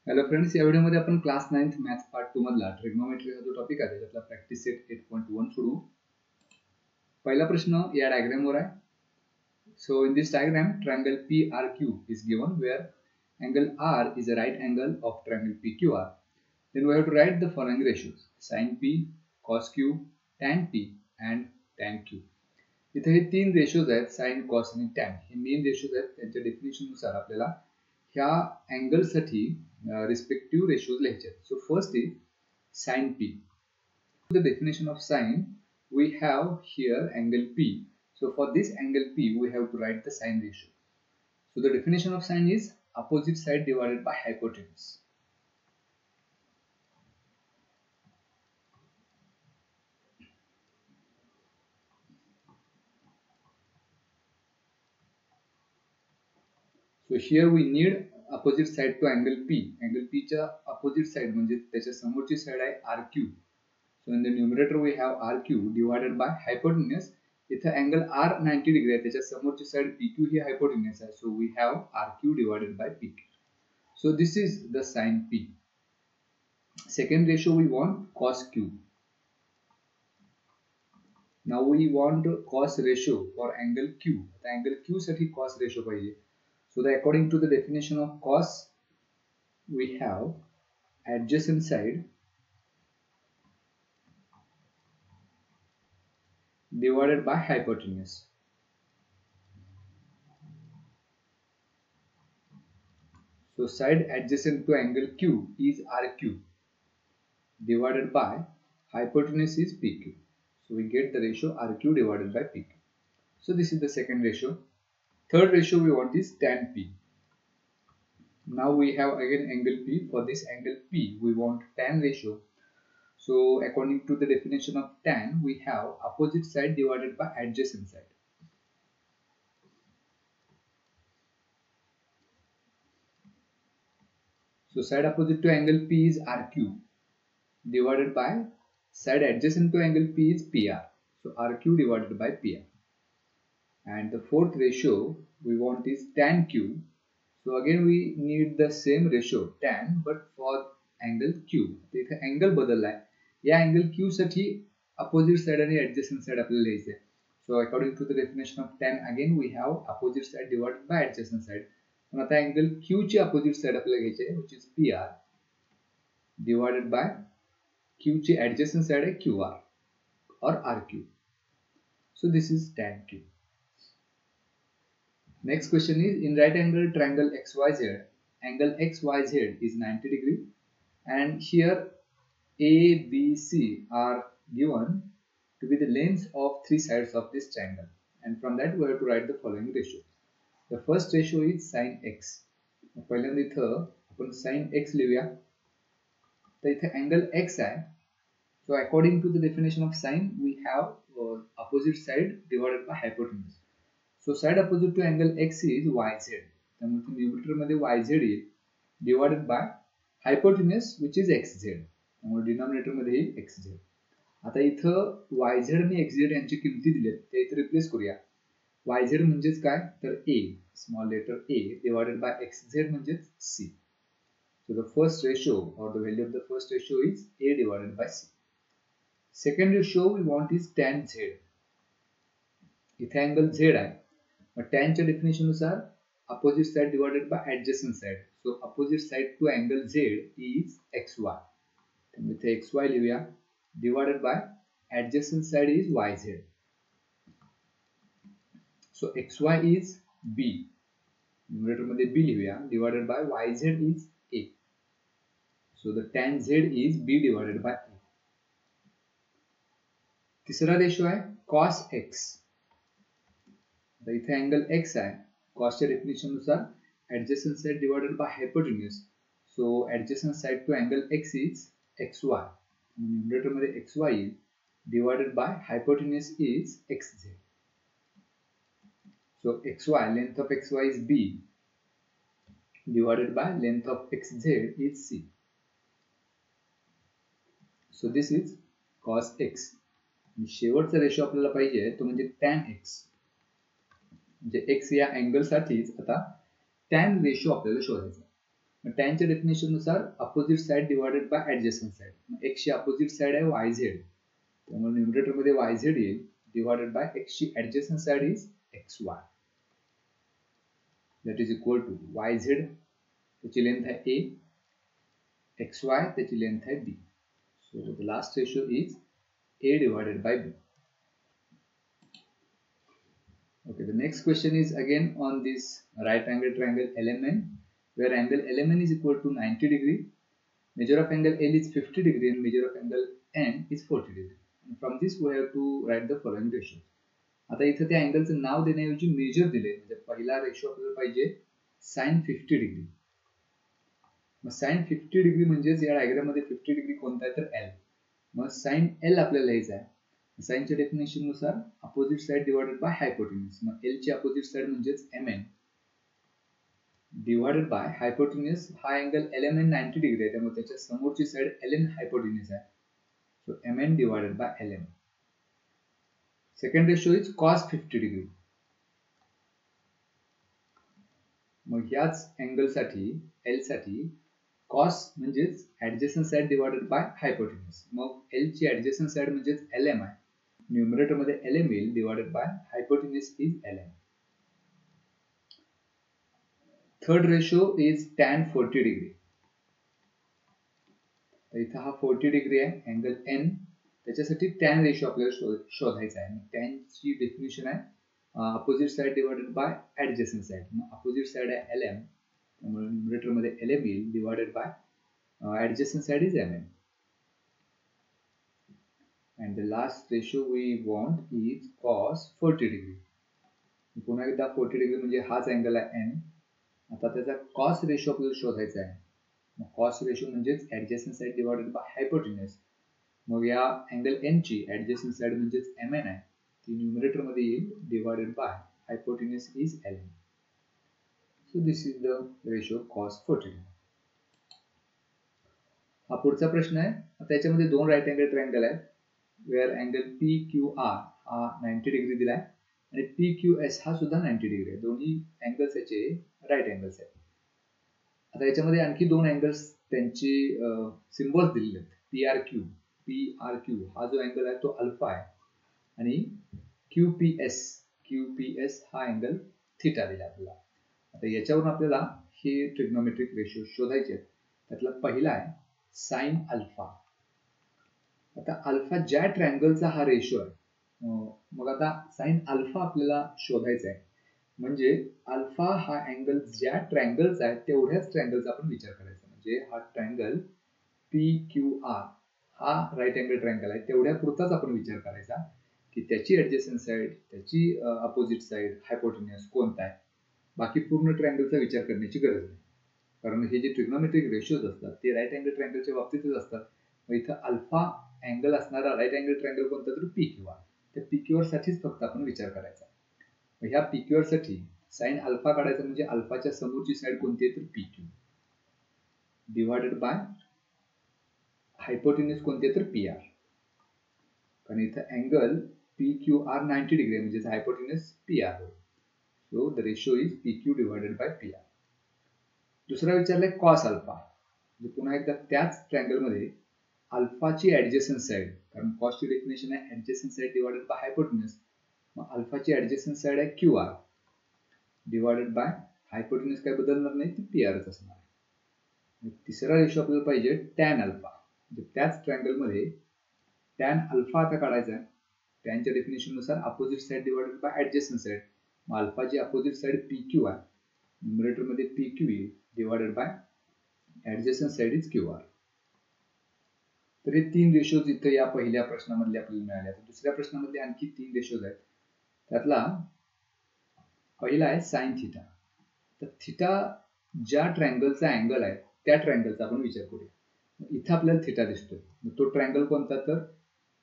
Hello friends, या व्हिडिओमध्ये आपण क्लास 9th मॅथ्स पार्ट 2 मधला ट्रिग्नोमेट्री हा जो टॉपिक आहे त्यातला प्रॅक्टिस सेट 8.1 सोडवू. पहिला प्रश्न या डायग्राम वर आहे. So in this diagram, triangle PRQ is given where angle R is a right angle of triangle PQR. Then we have to write the following ratios: sin P, cos Q, tan P and tan Q. इथे हे तीन ratios आहेत, sign, cos आणि tan. हे main ratios आहेत. त्यांच्या definition नुसार आपल्याला ह्या अँगल साठी रिस्पेक्टिव्ह रेशोज लिहायचे आहेत. So first is sin P. The definition of sin, we have here angle P. So for this angle P, we have to write the sin ratio. So the definition of sin is opposite side divided by hypotenuse. So here we need opposite side to angle P. Angle P च्या opposite side म्हणजे त्याच्या समोरची side आहे RQ. So in the numerator we have RQ divided by hypotenuse. इथे angle R 90 degree आहे, त्याच्या समोरची side PQ ही hypotenuse आहे. So we have RQ divided by PQ. So this is the sin P. Second ratio we want cos Q. Now we want cos ratio for angle Q. आता angle Q साठी cos ratio पाहिजे. So according to the definition of cos, we have adjacent side divided by hypotenuse. So side adjacent to angle Q is RQ divided by hypotenuse is PQ. So we get the ratio RQ divided by PQ. So this is the second ratio. Third ratio we want is tan P. Now we have again angle P. For this angle P we want tan ratio. So according to the definition of tan, we have opposite side divided by adjacent side. So side opposite to angle P is RQ divided by side adjacent to angle P is PR. So RQ divided by PR. And the fourth ratio we want is tan Q. So again we need the same ratio tan but for angle Q. तर इथे angle बदललाय. या angle Q साठी opposite side आणि adjacent side आपल्याला लिहायचे आहे. So according to the definition of tan, again we have opposite side divided by adjacent side. पण आता angle Q ची opposite side आपल्याला घ्यायची आहे, which is PR divided by Q ची adjacent side आहे QR or RQ. So this is tan Q. Next question is, in right angle triangle XYZ, angle XYZ is 90 degree and here A, B, C are given to be the lengths of three sides of this triangle, and from that we have to write the following ratio. The first ratio is sin x. पहिल्यांदा इथं आपण sin x लिहूया. तर इथे angle x आहे. So according to the definition of sin, we have opposite side divided by hypotenuse. So side opposite to angle x is yz. त्यामुळे numerator मध्ये yz येईल divided by hypotenuse which is xz. त्यामुळे denominator मध्ये येईल xz. आता इथं yz आणि xz यांची किमती दिलेत, ते इथे रिप्लेस करूया. yz म्हणजेच काय तर a, small letter a divided by xz म्हणजेच c. So the first ratio or the value of the first ratio is a divided by c. Second ratio we want is tan z. इथे angle z आहे. tan च्या definition नुसार opposite side divided by adjacent side. So opposite side to angle z is xy. त्यामुळे इथे xy लिहूया divided by adjacent side is yz. So xy is b. Numerator मध्ये b लिहूया divided by yz is a. So the tan z is b divided by a. तिसरा ratio आहे cos x. इथे angle x आहे. cos च्या definition नुसार adjacent side divided by hypotenuse. So adjacent side to angle x is xy. Numerator मध्ये xy येईल divided by hypotenuse is xz. So xy, length of xy is b divided by length of xz is c. So this is cos x. शेवटचा ratio आपल्याला पाहिजे तो म्हणजे tan x. म्हणजे x या angle साठीच आता tan रेशो आपल्याला शोधायचा. टॅनच्या डेफिनेशन नुसार opposite side divided by adjacent side. x ची अपोजिट साइड आहे yz, त्यामुळे न्यूमरेटर मध्ये yz येईल डिवायडेड बाय x ची adjacent side is xy. That is equal to yz त्याची लेंथ आहे a, xy त्याची लेंथ आहे b. So the last ratio is a divided by b. Okay, the next question is again on this right angle triangle LMN, where angle LMN is equal to 90 degree, measure of angle L is 50 degree and measure of angle N is 40 degree. And from this we have to write the following ratios. आता इथे त्या अँगलचं नाव देण्याऐवजी major दिले, म्हणजे पहिला ratio आपल्याला पाहिजे sin 50 degree. मग sin 50 डिग्री म्हणजे या डायग्राम मध्ये 50 डिग्री कोणता आहे तर L. मग sin L आपल्याला लिहायचं आहे. साइन च्या डेफिनेशन नुसार opposite side divided by hypotenuse. मग L ची अपोजिट साइड म्हणजेच MN डिवाइडेड बाय हायपोटेन्यूज. हा अँगल LMN 90 डिग्री आहे, त्यामुळे त्याच्या समोरची साइड LN हायपोटेन्यूज आहे. So MN divided by LN. Second ratio is cos 50 degree. मग याच अँगल साठी L साठी cos म्हणजेच adjacent side divided by hypotenuse. मग L ची ऍडजस्टंट साइड म्हणजेच LM आहे, न्यूमरेटर मध्ये LM येईल divided by hypotenuse is LN. Third ratio is tan 40 degree. तर इथे हा 40 डिग्री आहे अँगल N, त्याच्यासाठी tan रेशो आपल्याला शोधायचा आहे. tan ची डेफिनेशन आहे opposite side divided bye adjacent side. मग अपोजिट साइड आहे LM, त्यामुळे न्यूमरेटर मध्ये LM येईल divided bye adjacent side is MN. and the last ratio we want is cos 40 degree. पुन्हा एकदा 40 डिग्री म्हणजे हाच अँगल आहे N. आता त्याचा cos रेशो आपल्याला शोधायचा आहे. मग cos रेशो म्हणजेच adjacent side divided by hypotenuse. मग या अँगल N ची ऍडजस्टंट साइड म्हणजेच MN आहे, ती न्यूमरेटर मध्ये येईल divided by hypotenuse is LN. So this is the ratio cos 40 degree. हा पुढचा प्रश्न आहे. आता याच्यामध्ये दोन राईट अँगल ट्रायंगल आहेत, वेअर अँगल PQR हा 90 डिग्री दिलाय आणि PQS हा सुद्धा 90 डिग्री आहे. दोन्ही अँगल्स याचे राईट अँगल्स आहेत. आता याच्यामध्ये आणखी दोन अँगल्स त्यांची सिम्बॉल्स दिलेले आहेत. PRQ हा जो अँगल आहे तो अल्फा आहे आणि QPS हा अँगल थीटा दिला आपल्याला. आता याच्यावरून आपल्याला हे ट्रिग्नोमेट्रिक रेशो शोधायचे आहेत. त्यातला पहिला आहे साइन अल्फा. आता अल्फा ज्या ट्रायंगलचा हा रेशो आहे, मग आता साइन अल्फा आपल्याला शोधायचा आहे. म्हणजे अल्फा हा अँगल ज्या ट्रायंगलचा आहे तेवढ्याच ट्रायंगलचा आपण विचार करायचा. म्हणजे हा ट्रायंगल PQR हा राईट अँगल ट्रायंगल आहे, तेवढ्या पुरताच आपण विचार करायचा की त्याची ऍडजस्टंट साइड, त्याची अपोजिट साइड, हायपोटेन्यूज कोणता आहे. बाकी पूर्ण ट्रायंगलचा विचार करण्याची गरज नाही, कारण हे जे ट्रिग्नोमेट्रिक रेशोज असतात ते राईट अँगल ट्रायंगलच्या बाबतीतच असतात. मग इथं अल्फा अँगल असणारा राईट अँगल ट्रायंगल कोणता तर PQR. त्या PQR साठीच फक्त आपण विचार करायचा. मग ह्या PQR साठी साइन अल्फा काढायचा म्हणजे अल्फाच्या समोरची साइड कोणती आहे तर PQ डिवाइडेड बाय हायपोटेन्यूज कोणती आहे तर PR. कारण इथं अँगल PQR 90 डिग्री म्हणजे हायपोटेन्यूज PR. So the ratio is PQ divided by PR. दुसरा विचारलाय कॉस अल्फा. म्हणजे पुन्हा एकदा त्याच ट्रायंगल मध्ये अल्फाची ऍडजस्टंट साइड, कारण कॉसची डेफिनेशन आहे adjacent side divided by hypotenuse. मग अल्फाची ऍडजस्टंट साइड आहे QR डिवाइडेड बाय हायपोटेन्यूज काय बदलणार नाही, ती PRच असणार आहे. तिसरा रेशो आपल्याला पाहिजे टॅन अल्फा. म्हणजे त्याच ट्रायंगल मध्ये टॅन अल्फा आता काढायचा आहे. टॅनच्या डेफिनेशन नुसार opposite side divided bye adjacent side. मग अल्फाची अपोजिट साइड PQ आहे, न्यूमरेटर मध्ये PQ येईल divided bye adjacent side is QR. तर हे तीन रेशोज इथं या पहिल्या प्रश्नामधले आपल्याला मिळाले. दुसऱ्या प्रश्नामध्ये आणखी तीन रेशोज आहेत. त्यातला पहिला आहे साइन थीटा. तर थीटा ज्या ट्रायंगलचा अँगल आहे त्या ट्रायंगलचा आपण विचार करूया. इथं आपल्याला थीटा दिसतोय. तो ट्रायंगल कोणता तर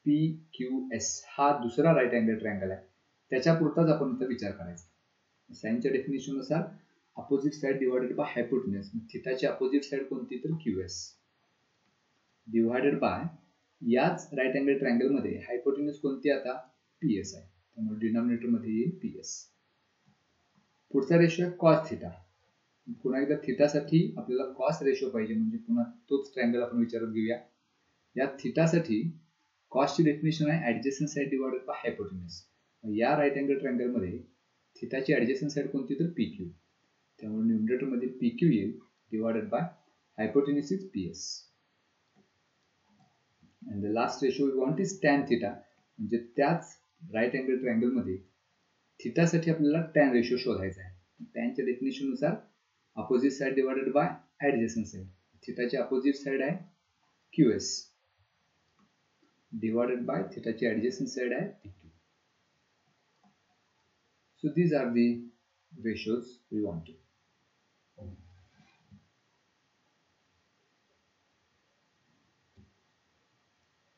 PQS हा दुसरा राईट अँगल ट्रायंगल आहे, त्याच्या पुरताच आपण इथं विचार करायचा. साइनच्या डेफिनेशन नुसार opposite side divided by hypotenuse. थीटाची अपोजिट साइड कोणती तर QS डिवाइडेड बाय याच राईट अँगल ट्रायंगल मध्ये हायपोटेन्यूज कोणती आता PS आहे, त्यामुळे डिनॉमिनेटर मध्ये येईल PS. पुढचा रेशो आहे कॉस थीटा. पुन्हा एकदा थिटासाठी आपल्याला कॉस रेशो पाहिजे, म्हणजे पुन्हा तोच ट्रायंगल आपण विचारात घेऊया. या थिटासाठी कॉसची डेफिनेशन आहे ऍडजस्टंट साइड डिवायडेड बाय हायपोटेन्यूज. या राईट अँगल ट्रायंगल मध्ये थिटाची ऍडजस्टंट साइड कोणती, तर PQ. त्यामुळे न्यूमरेटर मध्ये PQ येईल divided by hypotenuse is PS. and the last ratio we want is tan theta. म्हणजे त्याच राईट अँगल ट्रायंगल मध्ये थिटासाठी आपल्याला tan रेशो शोधायचा आहे. टॅनच्या डेफिनेशन नुसार opposite side divided by adjacent side. थिटाची अपोजिट साइड आहे QS डिवायडेड बाय थिटाची ऍडजसंट साइड आहे PQ. So these are the ratios we want to.